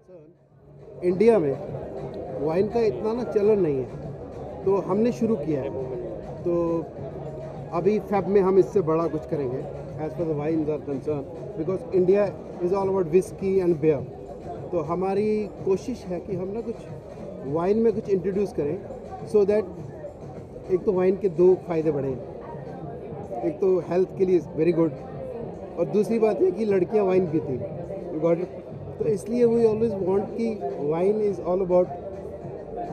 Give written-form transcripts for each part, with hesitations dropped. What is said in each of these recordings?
Concern India में wine का इतना ना चलन नहीं है, तो हमने शुरू किया है। तो अभी फेब में हम इससे बड़ा कुछ करेंगे as per the wines are concern, because India is all about whisky and beer. तो हमारी कोशिश है कि हम ना कुछ वाइन में कुछ इंट्रोड्यूस करें, सो दैट एक तो वाइन के दो फायदे बढ़े, एक तो हेल्थ के लिए वेरी गुड, और दूसरी बात है कि लड़कियां वाइन पीती, यू गॉट इट। तो इसलिए वी ऑलवेज वांट कि wine is all about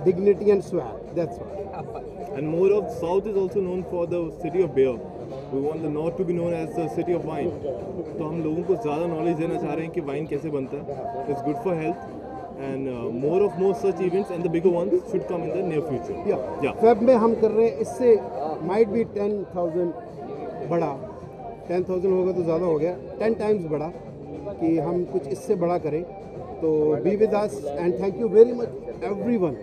dignity and swag, that's why. And more of South is also known for the city of beer. We want the North to be known as the city of wine. तो हम लोगों को ज़्यादा knowledge देना चाह रहे हैं कि वाइन कैसे बनता है. It's good for health, and more such events and the bigger ones should come in the near future. Yeah. Feb में हम कर रहे हैं, इससे might be 10,000 बड़ा, 10,000 होगा तो ज़्यादा हो गया, 10 times बड़ा, कि हम कुछ इससे बड़ा करें. तो be with us and thank you very much everyone.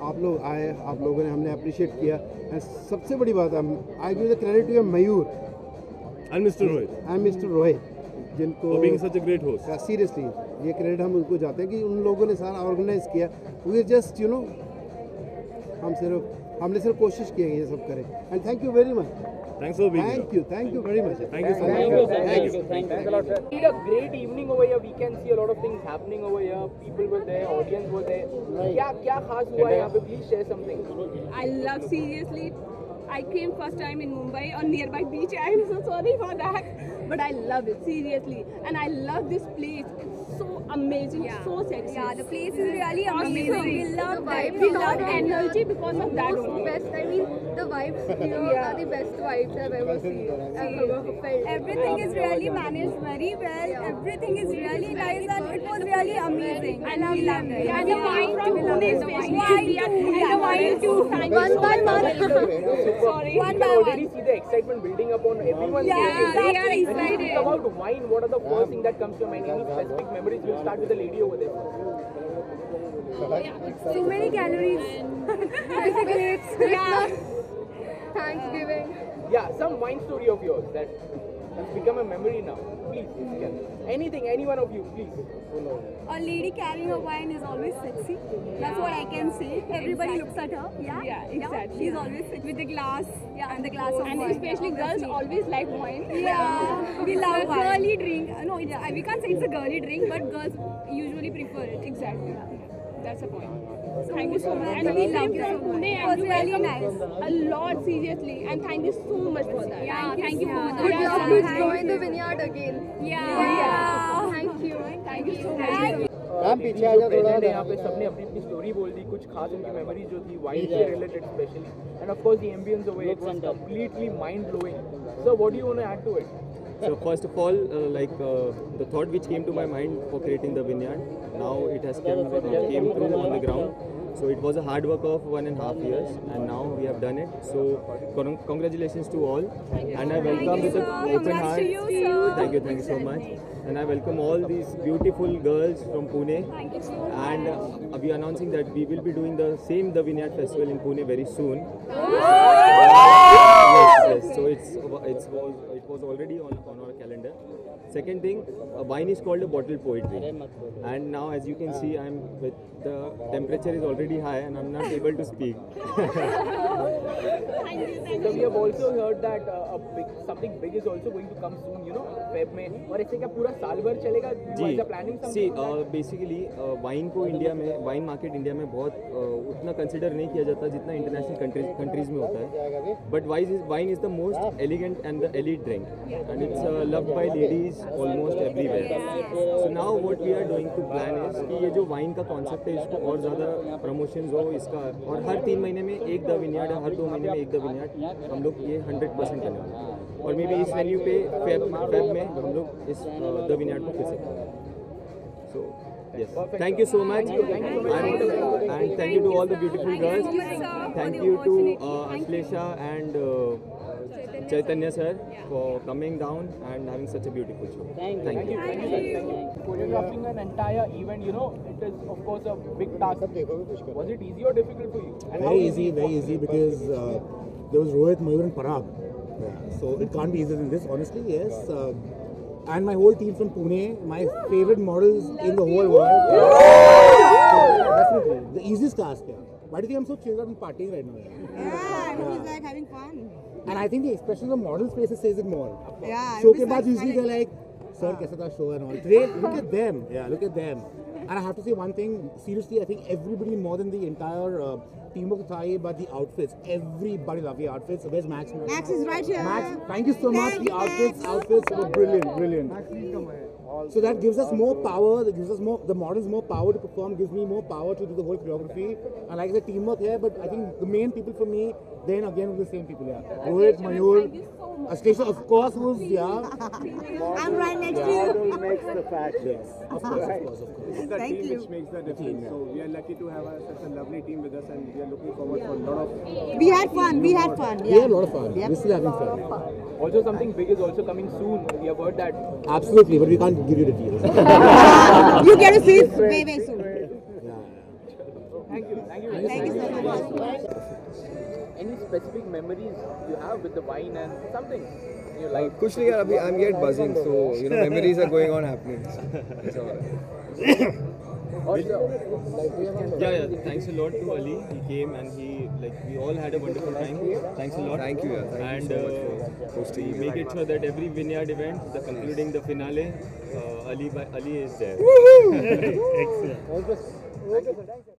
आप लोग आए, आप लोगों ने हमने अप्रिशिएट किया, and सबसे बड़ी बात है, I give the credit to Mayur and Mr. Rohit. And mister Rohit, जिनको For being such a great host. Seriously ये क्रेडिट हम उनको जाते हैं कि उन लोगों ने सारा ऑर्गेनाइज किया. वी जस्ट हमने सिर्फ कोशिश की है ये सब करें. And thank you very much. Thanks for being here. Thank you very much. Thank you so much. Thanks a lot, sir. We had a great evening over here. We can see a lot of things happening over here. People were there, audience was there. क्या खास हुआ है यहाँ पे? Please share something. I love, seriously, I came first time in Mumbai on nearby beach. I'm so sorry for that, but I love it, seriously, and I love this place. It's so amazing, so sexy. Yeah, the place is really amazing. We love We vibes. love energy because of that only. Best. I mean, the vibes here are the best vibes I've ever seen. I've ever felt. Everything is really managed very well. Everything is really nice, and it was really amazing. And we love it. And And the wine from Pune especially. and the wine too. One by one. Sorry. One You by can already one. see the excitement building up on everyone's Yeah, faces. we are When you excited. think about wine, what are the first thing that comes to your mind? Any specific memories? We'll start with the lady over there. So many calories. Cigarettes, Christmas, Thanksgiving. Yeah, some wine story of yours that has become a memory now. Please, if you can. Anything, any one of you, please. A lady carrying a wine is always sexy. That's what I can say. Everybody looks at her. Yeah, exactly. She's always sexy. With the glass. Yeah, and the glass of And wine. especially girls always like wine. Yeah, we love It's a wine. girly drink. No, We can't say it's a girly drink, but girls usually prefer it. exactly. That's the point. So Thank you so much. And we we love came it. from Pune It and was you really welcomed nice. a lot, seriously. And thank you so much for that. Yeah, thank you for that. Would love to join the vineyard again. Yeah. Thank you. Thank you so much. पीछे आ जाओ थोड़ा. Present है यहाँ पे, सबने अपनी अपनी story बोल दी, कुछ खास उनकी मेमोरीज जो थी वाइन से related specially, and of course the ambience over it was completely mind blowing. So what do you want to add to it? So first of all, the thought which came to my mind for creating the vineyard, now it has came through on the ground. So it was a hard work of 1.5 years, and now we have done it. So congratulations to all, and I welcome with an open heart. Thank you so much. And I welcome all these beautiful girls from Pune. And we are announcing that we will be doing the Vineyard Festival in Pune very soon. Yes. So it was already on our calendar. Second thing, wine is called a bottle poetry, and now as you can see, the temperature is already high, and I'm not able to speak. So we have also heard that something big is also going to come soon, Feb में. और ऐसे क्या पूरा साल भर चलेगा? You guys are planning something? See, basically wine को India में, वाइन मार्केट इंडिया में बहुत उतना कंसिडर नहीं किया जाता जितना इंटरनेशनल कंट्रीज में होता है. But wine is the most elegant and the elite drink, and it's loved by ladies almost everywhere. So now what we are doing to plan is कि ये जो वाइन का कॉन्सेप्ट है इसको और ज़्यादा प्रमोशंस हो इसका, और हर 3 महीने में एक द विनयार्ड, हर 2 महीने में एक द विनयार्ड हम लोग ये 100% करने वाले हैं. और मे बी इस वेन्यू पे फेब में हम लोग इस द विनयार्ड को फिर से करेंगे. सो yes, thank you so much, and thank you to all the beautiful girls. Thank you to Ashlesha and Chaitanya sir for coming down and having such a beautiful show. Thank you. Choreographing an entire event, it is of course a big task. Was it easy or difficult for you? And how Very easy because there was Rohit, Mayur and Parag. Yeah, so it can't be easier than this. Honestly, yes. and my whole team from Pune, my favorite models in the whole world. Definitely, the easiest task. Yeah. Why do you think I'm so chilled out and partying right now? Yeah, it was like having fun. And I think the expression of the model spaces says it more. Yeah. Show ke baad usually they're like, sir, kaisa tha show and all. Today, look at them. Yeah, look at them. And I have to say one thing, seriously, I think everybody more than the entire team of the Thai, but the outfits, everybody loved the outfits. Where's Max? Max is right here. Max, thank you so much. The outfits were brilliant. So that gives us more power, that gives us more, the models more power to perform, gives me more power to do the whole choreography. And like the teamwork here, but I think the main people for me, then again were the same people here. Rohit, Mayur, Ashlesha, of course, was, yeah. I'm right next to you. makes the fashion. Yes, of course. It's the Thank team you. which makes the difference. So we are lucky to have such a lovely team with us, and we are looking forward for a lot of. We had fun. We had a lot of fun. We're still having fun. Also, something big is also coming soon. We have heard that. Absolutely, but we can't give you the details. You get to see it very, very soon. Thank you. Thank you so much. Any specific memories you have with the wine and something in your life? कुछ नहीं यार अभी I'm yet buzzing so you know memories are going on happening. It's all right. Yeah, thanks a lot to Ali. He came and he we all had a wonderful time. Thanks a lot. Thank you, yeah. Thank And you so much for hosting. we make it sure that every vineyard event, the concluding the finale, Ali is there. Excellent.